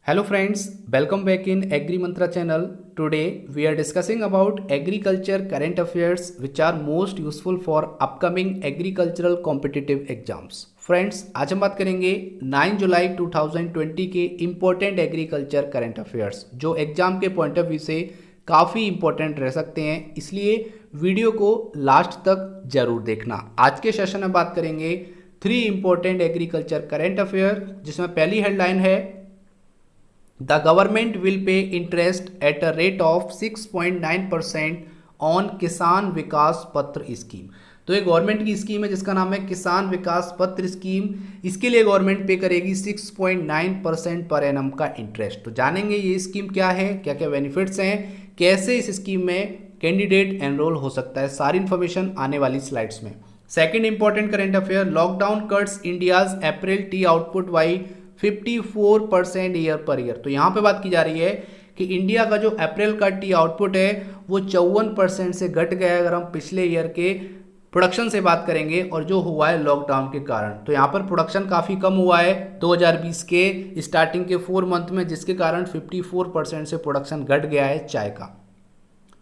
Hello friends, welcome back in Agri Mantra channel. Today we are discussing about agriculture current affairs which are most useful for upcoming agricultural competitive exams. Friends, आज हम बात करेंगे 9 जुलाई 2020 के important agriculture current affairs जो exam के point of view से काफ़ी important रह सकते हैं, इसलिए वीडियो को लास्ट तक जरूर देखना। आज के सेशन में बात करेंगे 3 इम्पोर्टेंट एग्रीकल्चर करंट अफेयर, जिसमें पहली हेडलाइन है The government will pay interest at a rate of 6.9% on किसान विकास पत्र स्कीम। तो ये गवर्नमेंट की स्कीम है जिसका नाम है किसान विकास पत्र स्कीम। इसके लिए गवर्नमेंट पे करेगी 6.9% पर एनम का इंटरेस्ट। तो जानेंगे ये स्कीम क्या है, क्या क्या बेनिफिट्स हैं, कैसे इस स्कीम में कैंडिडेट एनरोल हो सकता है, सारी इन्फॉर्मेशन आने वाली स्लाइड्स में। Second important current affair, lockdown cuts India's April T output by 54% year per year. तो यहाँ पे बात की जा रही है कि इंडिया का जो अप्रैल का टी आउटपुट है वो 54% से घट गया है अगर हम पिछले ईयर के प्रोडक्शन से बात करेंगे, और जो हुआ है लॉकडाउन के कारण। तो यहाँ पर प्रोडक्शन काफ़ी कम हुआ है 2020 के स्टार्टिंग के 4 मंथ में, जिसके कारण 54% से प्रोडक्शन घट गया है चाय का।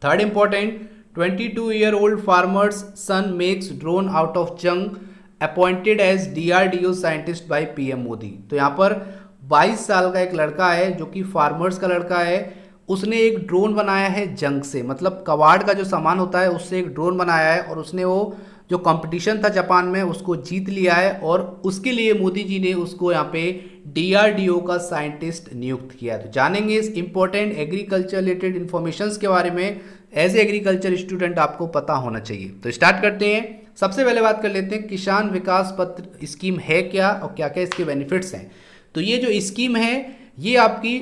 Third important, 22 year old farmer's son makes drone out of junk appointed as DRDO scientist by PM Modi. तो यहाँ पर 22 साल का एक लड़का है जो कि फार्मर्स का लड़का है, उसने एक ड्रोन बनाया है जंग से, मतलब कबाड़ का जो सामान होता है उससे एक ड्रोन बनाया है, और उसने वो जो कंपटीशन था जापान में उसको जीत लिया है, और उसके लिए मोदी जी ने उसको यहाँ पे DRDO का साइंटिस्ट नियुक्त किया है। तो जानेंगे इस इंपॉर्टेंट एग्रीकल्चर रिलेटेड इन्फॉर्मेशंस के बारे में, एज एग्रीकल्चर स्टूडेंट आपको पता होना चाहिए। तो स्टार्ट करते हैं। सबसे पहले बात कर लेते हैं किसान विकास पत्र स्कीम है क्या और क्या क्या इसके बेनिफिट्स हैं। तो ये जो स्कीम है ये आपकी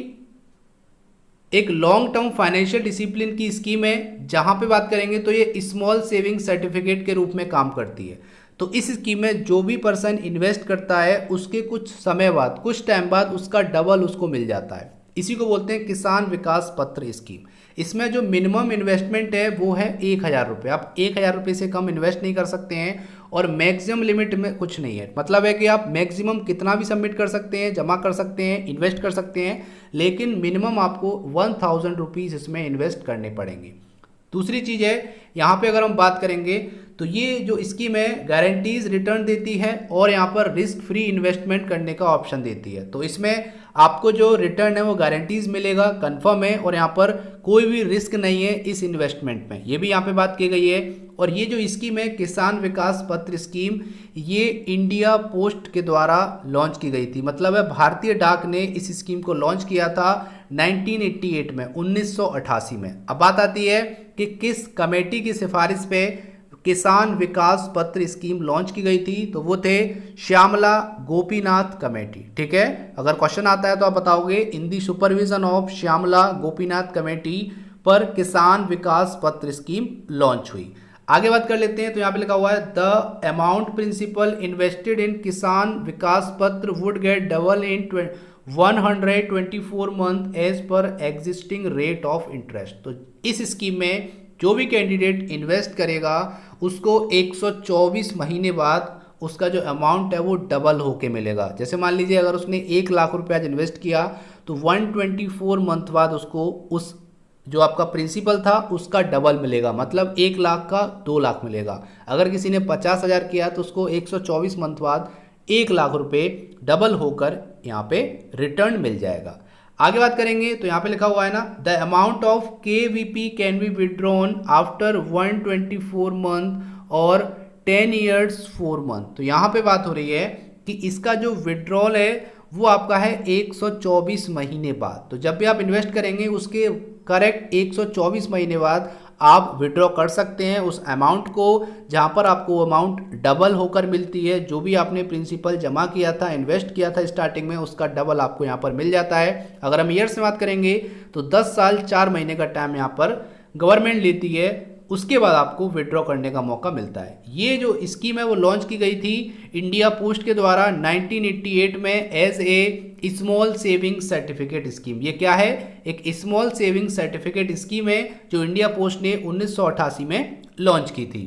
एक लॉन्ग टर्म फाइनेंशियल डिसिप्लिन की स्कीम है, जहां पे बात करेंगे तो ये स्मॉल सेविंग सर्टिफिकेट के रूप में काम करती है। तो इस स्कीम में जो भी पर्सन इन्वेस्ट करता है उसके कुछ समय बाद, कुछ टाइम बाद उसका डबल उसको मिल जाता है। इसी को बोलते हैं किसान विकास पत्र स्कीम। इसमें जो मिनिमम इन्वेस्टमेंट है वो है 1000 रुपये। आप 1000 रुपये से कम इन्वेस्ट नहीं कर सकते हैं, और मैक्सिमम लिमिट में कुछ नहीं है। मतलब है कि आप मैक्सिमम कितना भी सबमिट कर सकते हैं, जमा कर सकते हैं, इन्वेस्ट कर सकते हैं, लेकिन मिनिमम आपको 1000 रुपीज़ इसमें इन्वेस्ट करने पड़ेंगे। दूसरी चीज़ है, यहाँ पे अगर हम बात करेंगे तो ये जो स्कीम है गारंटीज रिटर्न देती है, और यहाँ पर रिस्क फ्री इन्वेस्टमेंट करने का ऑप्शन देती है। तो इसमें आपको जो रिटर्न है वो गारंटीज मिलेगा, कंफर्म है, और यहाँ पर कोई भी रिस्क नहीं है इस इन्वेस्टमेंट में, ये भी यहाँ पे बात की गई है। और ये जो स्कीम है किसान विकास पत्र स्कीम, ये इंडिया पोस्ट के द्वारा लॉन्च की गई थी। मतलब है भारतीय डाक ने इस स्कीम को लॉन्च किया था 1988 में, 1988 में। अब बात आती है कि किस कमेटी की सिफारिश पे किसान विकास पत्र स्कीम लॉन्च की गई थी, तो वो थे श्यामला गोपीनाथ कमेटी। ठीक है, अगर क्वेश्चन आता है तो आप बताओगे in the supervision of Shyamala Gopinath committee पर किसान विकास पत्र स्कीम लॉन्च हुई। आगे बात कर लेते हैं। तो यहाँ पे लिखा हुआ है the amount principal invested in Kisan Vikas Patra would get double in 124 month as per existing rate of interest. तो इस स्कीम में जो भी कैंडिडेट इन्वेस्ट करेगा उसको 124 महीने बाद उसका जो अमाउंट है वो डबल होके मिलेगा। जैसे मान लीजिए अगर उसने 1 लाख रुपये आज इन्वेस्ट किया तो 124 मंथ बाद उसको उस जो आपका प्रिंसिपल था उसका डबल मिलेगा, मतलब 1 लाख का 2 लाख मिलेगा। अगर किसी ने 50,000 किया तो उसको 124 मंथ बाद 1 लाख रुपये डबल होकर यहाँ पे रिटर्न मिल जाएगा। आगे बात करेंगे तो यहाँ पे लिखा हुआ है ना, the amount of KVP can be withdrawn after 124 month और 10 ईयर्स 4 मंथ। तो यहाँ पे बात हो रही है कि इसका जो विड्रॉल है वो आपका है 124 महीने बाद। तो जब भी आप इन्वेस्ट करेंगे उसके करेक्ट 124 महीने बाद आप विड्रॉ कर सकते हैं उस अमाउंट को, जहां पर आपको अमाउंट डबल होकर मिलती है। जो भी आपने प्रिंसिपल जमा किया था, इन्वेस्ट किया था स्टार्टिंग में, उसका डबल आपको यहां पर मिल जाता है। अगर हम ईयर्स में बात करेंगे तो 10 साल 4 महीने का टाइम यहां पर गवर्नमेंट लेती है, उसके बाद आपको विड्रॉ करने का मौका मिलता है। ये जो स्कीम है वो लॉन्च की गई थी इंडिया पोस्ट के द्वारा 1988 में as a small saving certificate scheme. ये क्या है? एक स्मॉल सेविंग सर्टिफिकेट स्कीम है जो इंडिया पोस्ट ने 1988 में लॉन्च की थी।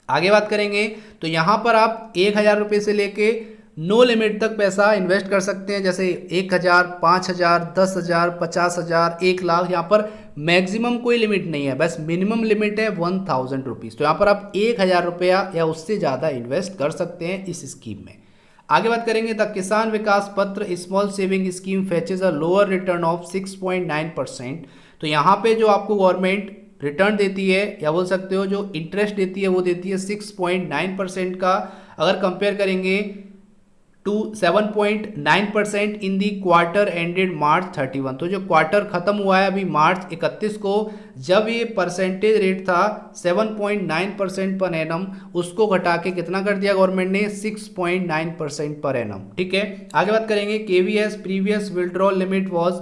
आगे बात करेंगे तो यहाँ पर आप 1000 रुपये से लेके नो लिमिट तक पैसा इन्वेस्ट कर सकते हैं, जैसे 1,000, 5,000, 10,000, 50,000, 1,00,000। यहाँ पर मैक्सिमम कोई लिमिट नहीं है, बस मिनिमम लिमिट है 1,000 रुपीज़। तो यहाँ पर आप 1,000 रुपया या उससे ज़्यादा इन्वेस्ट कर सकते हैं इस स्कीम में। आगे बात करेंगे, the Kisan Vikas Patra small saving scheme fetches a lower return of 6.9%। तो यहाँ पे जो आपको गवर्नमेंट रिटर्न देती है, या बोल सकते हो जो इंटरेस्ट देती है, वो देती है 6.9% का। अगर कंपेयर करेंगे to 7.9% in the quarter ended March 31। तो जो क्वार्टर खत्म हुआ है अभी मार्च 31 को, जब ये परसेंटेज रेट था 7.9% पर एनम, उसको घटा के कितना कर दिया गवर्नमेंट ने, 6.9% पर एनम। ठीक है, आगे बात करेंगे, KVS previous withdrawal limit was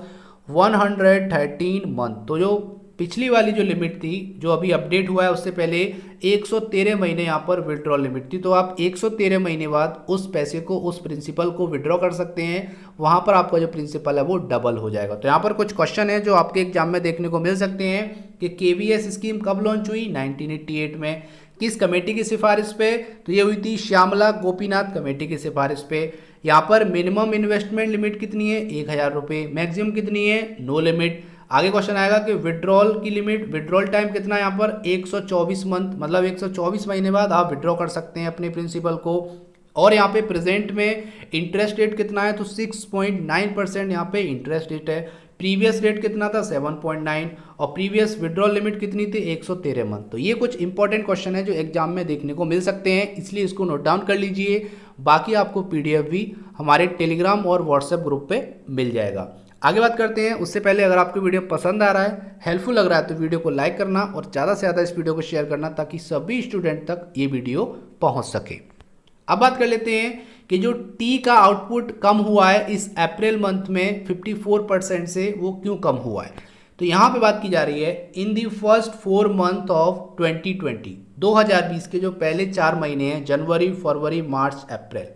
113 month. तो जो पिछली वाली जो लिमिट थी, जो अभी अपडेट हुआ है, उससे पहले 113 महीने यहाँ पर विड्रॉल लिमिट थी। तो आप 113 महीने बाद उस पैसे को, उस प्रिंसिपल को विड्रॉ कर सकते हैं। वहाँ पर आपका जो प्रिंसिपल है वो डबल हो जाएगा। तो यहाँ पर कुछ क्वेश्चन है जो आपके एग्जाम में देखने को मिल सकते हैं कि केवीएस स्कीम कब लॉन्च हुई, 1988 में। किस कमेटी की सिफारिश पे, तो ये हुई थी श्यामला गोपीनाथ कमेटी की सिफारिश पे। यहाँ पर मिनिमम इन्वेस्टमेंट लिमिट कितनी है, 1,000 रुपये। मैक्सिमम कितनी है, नो लिमिट। आगे क्वेश्चन आएगा कि विड्रॉल की लिमिट, विड्रॉल टाइम कितना है, यहाँ पर 124 मंथ, मतलब 124 महीने बाद आप विड्रॉ कर सकते हैं अपने प्रिंसिपल को। और यहाँ पे प्रेजेंट में इंटरेस्ट रेट कितना है, तो 6.9% यहाँ पे इंटरेस्ट रेट है। प्रीवियस रेट कितना था, 7.9, और प्रीवियस विड्रॉल लिमिट कितनी थी, 113 मंथ। तो ये कुछ इंपॉर्टेंट क्वेश्चन है जो एग्जाम में देखने को मिल सकते हैं, इसलिए इसको नोट डाउन कर लीजिए। बाकी आपको पीडीएफ भी हमारे टेलीग्राम और व्हाट्सएप ग्रुप पे मिल जाएगा। आगे बात करते हैं, उससे पहले अगर आपको वीडियो पसंद आ रहा है, हेल्पफुल लग रहा है, तो वीडियो को लाइक करना और ज़्यादा से ज़्यादा इस वीडियो को शेयर करना, ताकि सभी स्टूडेंट तक ये वीडियो पहुंच सके। अब बात कर लेते हैं कि जो टी का आउटपुट कम हुआ है इस अप्रैल मंथ में 54% से, वो क्यों कम हुआ है। तो यहाँ पे बात की जा रही है, in the first 4 month of 2020 के जो पहले 4 महीने हैं, जनवरी, फरवरी, मार्च, अप्रैल,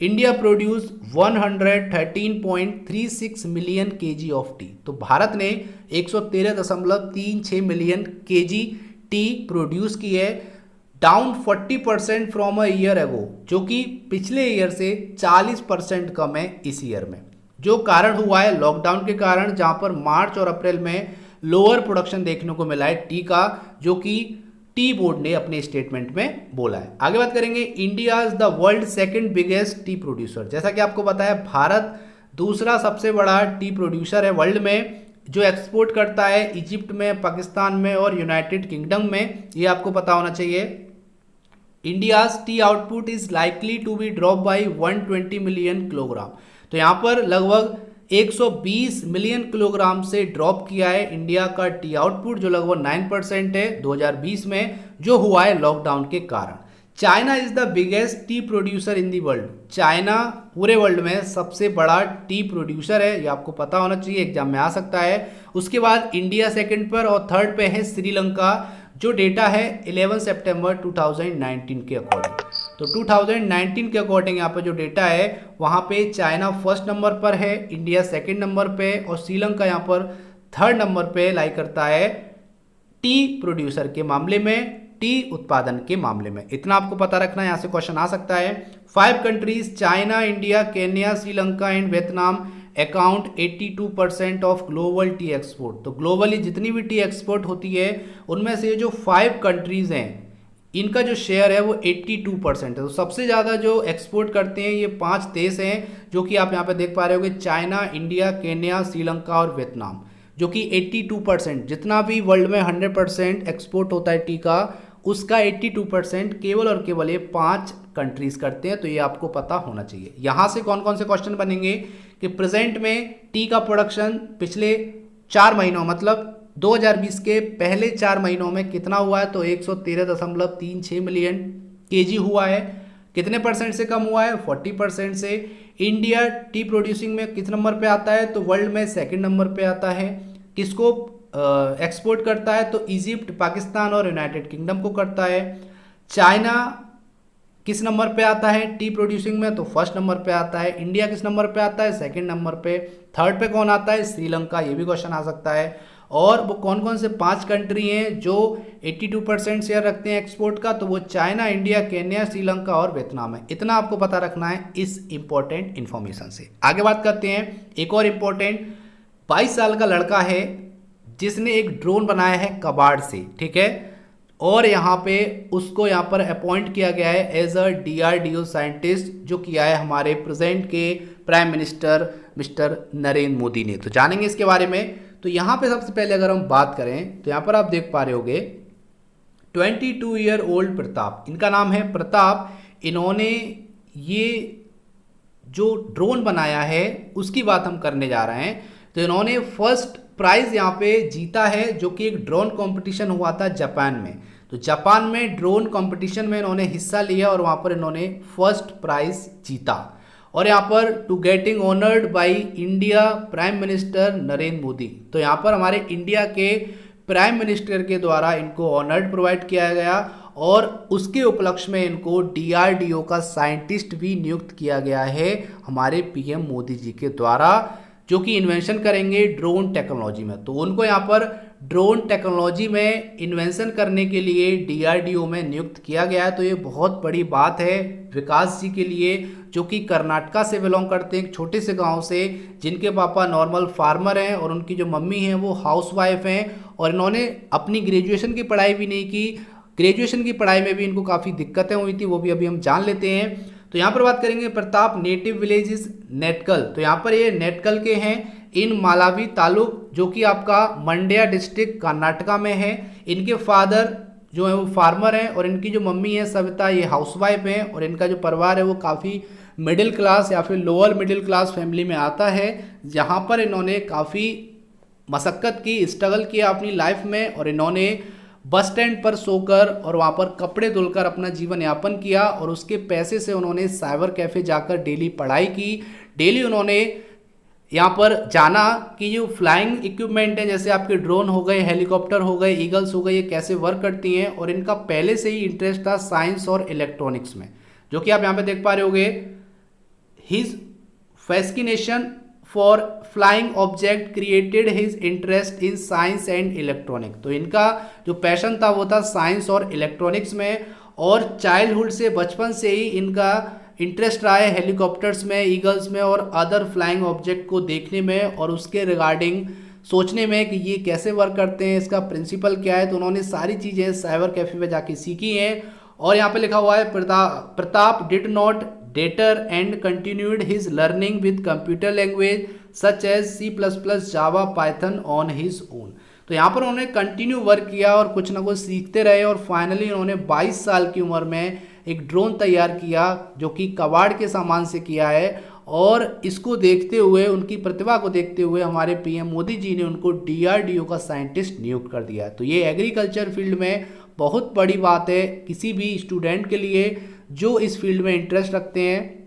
India produce 113.36 million KG of tea. तो भारत ने 113.36 मिलियन केजी टी प्रोड्यूस की है, down 40% from a year ago, जो कि पिछले ईयर से 40% कम है इस ईयर में। जो कारण हुआ है लॉकडाउन के कारण, जहां पर मार्च और अप्रैल में लोअर प्रोडक्शन देखने को मिला है टी का, जो कि टी बोर्ड ने अपने स्टेटमेंट में बोला है। आगे बात करेंगे, India is the world second biggest T producer. जैसा कि आपको पता है, भारत दूसरा सबसे बड़ा टी प्रोड्यूसर है वर्ल्ड में, जो एक्सपोर्ट करता है इजिप्ट में, पाकिस्तान में और यूनाइटेड किंगडम में। ये आपको पता होना चाहिए। India's tea output is likely to be drop by 120 million kilogram. तो यहाँ पर लगभग 120 मिलियन किलोग्राम से ड्रॉप किया है इंडिया का टी आउटपुट, जो लगभग 9% है 2020 में, जो हुआ है लॉकडाउन के कारण। China is the biggest T producer in the world. China पूरे वर्ल्ड में सबसे बड़ा टी प्रोड्यूसर है, ये आपको पता होना चाहिए, एग्जाम में आ सकता है। उसके बाद इंडिया सेकंड पर, और थर्ड पे है श्रीलंका, जो डेटा है 11 सितंबर 2019 के अकॉर्डिंग। तो 2019 के अकॉर्डिंग यहाँ पे जो डेटा है, वहाँ पे चाइना फर्स्ट नंबर पर है, इंडिया सेकंड नंबर पे, और श्रीलंका यहाँ पर थर्ड नंबर पे लाई करता है टी प्रोड्यूसर के मामले में, टी उत्पादन के मामले में। इतना आपको पता रखना है, यहाँ से क्वेश्चन आ सकता है। 5 countries, China, India, Kenya, Sri Lanka and Vietnam account 82% of global T export. तो ग्लोबली जितनी भी टी एक्सपोर्ट होती है, उनमें से जो 5 कंट्रीज हैं, इनका जो शेयर है वो 82% है। तो सबसे ज़्यादा जो एक्सपोर्ट करते हैं ये 5 देश हैं, जो कि आप यहाँ पे देख पा रहे होगे, चाइना, इंडिया, केन्या, श्रीलंका और वियतनाम, जो कि 82%, जितना भी वर्ल्ड में 100% एक्सपोर्ट होता है टी का, उसका 82% केवल और केवल ये 5 कंट्रीज करते हैं। तो ये आपको पता होना चाहिए। यहाँ से कौन कौन से क्वेश्चन बनेंगे कि प्रेजेंट में टी का प्रोडक्शन पिछले 4 महीनों, मतलब 2020 के पहले 4 महीनों में कितना हुआ है, तो 113.36 मिलियन केजी हुआ है। कितने परसेंट से कम हुआ है, 40% से। इंडिया टी प्रोड्यूसिंग में किस नंबर पे आता है, तो वर्ल्ड में सेकंड नंबर पे आता है। किसको एक्सपोर्ट करता है, तो इजिप्ट, पाकिस्तान और यूनाइटेड किंगडम को करता है। चाइना किस नंबर पे आता है टी प्रोड्यूसिंग में, तो फर्स्ट नंबर पे आता है। इंडिया किस नंबर पे आता है, सेकंड नंबर पे। थर्ड पे कौन आता है, श्रीलंका, ये भी क्वेश्चन आ सकता है। और वो कौन कौन से 5 कंट्री हैं जो 82% शेयर रखते हैं एक्सपोर्ट का, तो वो चाइना, इंडिया, केन्या, श्रीलंका और वियतनाम है। इतना आपको पता रखना है इस इंपॉर्टेंट इन्फॉर्मेशन से। आगे बात करते हैं एक और इम्पोर्टेंट, 22 साल का लड़का है जिसने एक ड्रोन बनाया है कबाड़ से, ठीक है, और यहाँ पे उसको यहाँ पर अपॉइंट किया गया है एज अ DRDO साइंटिस्ट, जो किया है हमारे प्रेजेंट के prime minister mister Narendra Modi ने। तो जानेंगे इसके बारे में। तो यहाँ पे सबसे पहले अगर हम बात करें तो यहाँ पर आप देख पा रहे होगे 22 ईयर ओल्ड प्रताप, इनका नाम है प्रताप। इन्होंने ये जो ड्रोन बनाया है उसकी बात हम करने जा रहे हैं। तो इन्होंने फर्स्ट प्राइज यहाँ पे जीता है, जो कि एक ड्रोन कंपटीशन हुआ था जापान में। तो जापान में ड्रोन कंपटीशन में इन्होंने हिस्सा लिया और वहाँ पर इन्होंने फर्स्ट प्राइज जीता। और यहाँ पर to getting honoured by India prime minister Narendra Modi, तो यहाँ पर हमारे इंडिया के प्राइम मिनिस्टर के द्वारा इनको ऑनर्ड प्रोवाइड किया गया और उसके उपलक्ष्य में इनको DRDO का साइंटिस्ट भी नियुक्त किया गया है हमारे PM मोदी जी के द्वारा, जो कि इन्वेंशन करेंगे ड्रोन टेक्नोलॉजी में। तो उनको यहाँ पर ड्रोन टेक्नोलॉजी में इन्वेंशन करने के लिए DRDO में नियुक्त किया गया है। तो ये बहुत बड़ी बात है विकास जी के लिए, जो कि कर्नाटका से बिलोंग करते हैं, एक छोटे से गांव से, जिनके पापा नॉर्मल फार्मर हैं और उनकी जो मम्मी हैं वो हाउसवाइफ हैं। और इन्होंने अपनी ग्रेजुएशन की पढ़ाई भी नहीं की, ग्रेजुएशन की पढ़ाई में भी इनको काफ़ी दिक्कतें हुई थी, वो भी अभी हम जान लेते हैं। तो यहाँ पर बात करेंगे प्रताप, नेटिव विलेज इज नेटकल। तो यहाँ पर ये नेटकल के हैं इन मालावी तालुक, जो कि आपका मंड्या डिस्ट्रिक्ट कर्नाटका में है। इनके फादर जो है वो फार्मर हैं और इनकी जो मम्मी है सविता, ये हाउसवाइफ हैं। और इनका जो परिवार है वो काफ़ी मिडिल क्लास या फिर लोअर मिडिल क्लास फैमिली में आता है, जहाँ पर इन्होंने काफ़ी मशक्क़त की, स्ट्रगल किया अपनी लाइफ में। और इन्होंने बस स्टैंड पर सोकर और वहाँ पर कपड़े धुलकर अपना जीवन यापन किया और उसके पैसे से उन्होंने साइबर कैफ़े जाकर डेली पढ़ाई की। डेली उन्होंने यहाँ पर जाना कि जो फ्लाइंग इक्विपमेंट है, जैसे आपके ड्रोन हो गए, हेलीकॉप्टर हो गए, ईगल्स हो गए, ये कैसे वर्क करती हैं। और इनका पहले से ही इंटरेस्ट था साइंस और इलेक्ट्रॉनिक्स में, जो कि आप यहाँ पे देख पा रहे होगे। His fascination for flying object created his interest in science and electronic. तो इनका जो पैशन था वो था साइंस और इलेक्ट्रॉनिक्स में। और चाइल्डहुड से, बचपन से ही इनका इंटरेस्ट रहा है हेलीकॉप्टर्स में, ईगल्स में और अदर फ्लाइंग ऑब्जेक्ट को देखने में और उसके रिगार्डिंग सोचने में कि ये कैसे वर्क करते हैं, इसका प्रिंसिपल क्या है। तो उन्होंने सारी चीज़ें साइबर कैफे में जाके सीखी हैं। और यहाँ पे लिखा हुआ है Pratap did not deter and continued his learning with computer language such as C++, Java, Python on his own. तो यहाँ पर उन्होंने कंटिन्यू वर्क किया और कुछ ना कुछ सीखते रहे और फाइनली उन्होंने 22 साल की उम्र में एक ड्रोन तैयार किया, जो कि कबाड़ के सामान से किया है। और इसको देखते हुए, उनकी प्रतिभा को देखते हुए हमारे PM मोदी जी ने उनको DRDO का साइंटिस्ट नियुक्त कर दिया। तो ये एग्रीकल्चर फील्ड में बहुत बड़ी बात है किसी भी स्टूडेंट के लिए जो इस फील्ड में इंटरेस्ट रखते हैं।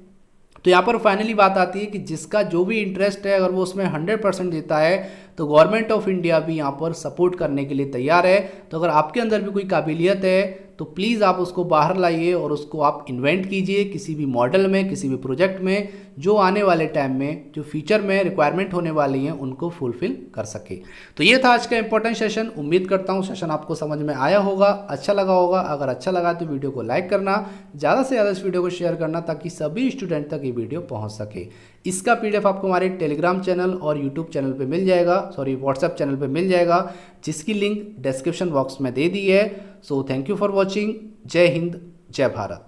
तो यहाँ पर फाइनली बात आती है कि जिसका जो भी इंटरेस्ट है, अगर वो उसमें 100% देता है तो गवर्नमेंट ऑफ इंडिया भी यहाँ पर सपोर्ट करने के लिए तैयार है। तो अगर आपके अंदर भी कोई काबिलियत है तो प्लीज़ आप उसको बाहर लाइए और उसको आप इन्वेंट कीजिए किसी भी मॉडल में, किसी भी प्रोजेक्ट में, जो आने वाले टाइम में, जो फ्यूचर में रिक्वायरमेंट होने वाली हैं उनको फुलफिल कर सके। तो ये था आज का इंपॉर्टेंट सेशन। उम्मीद करता हूँ सेशन आपको समझ में आया होगा, अच्छा लगा होगा। अगर अच्छा लगा तो वीडियो को लाइक करना, ज़्यादा से ज़्यादा इस वीडियो को शेयर करना ताकि सभी स्टूडेंट तक ये वीडियो पहुँच सके। इसका PDF आपको हमारे टेलीग्राम चैनल और यूट्यूब चैनल पे मिल जाएगा, व्हाट्सएप चैनल पे मिल जाएगा, जिसकी लिंक डिस्क्रिप्शन बॉक्स में दे दी है। So thank you for watching. जय हिंद, जय भारत।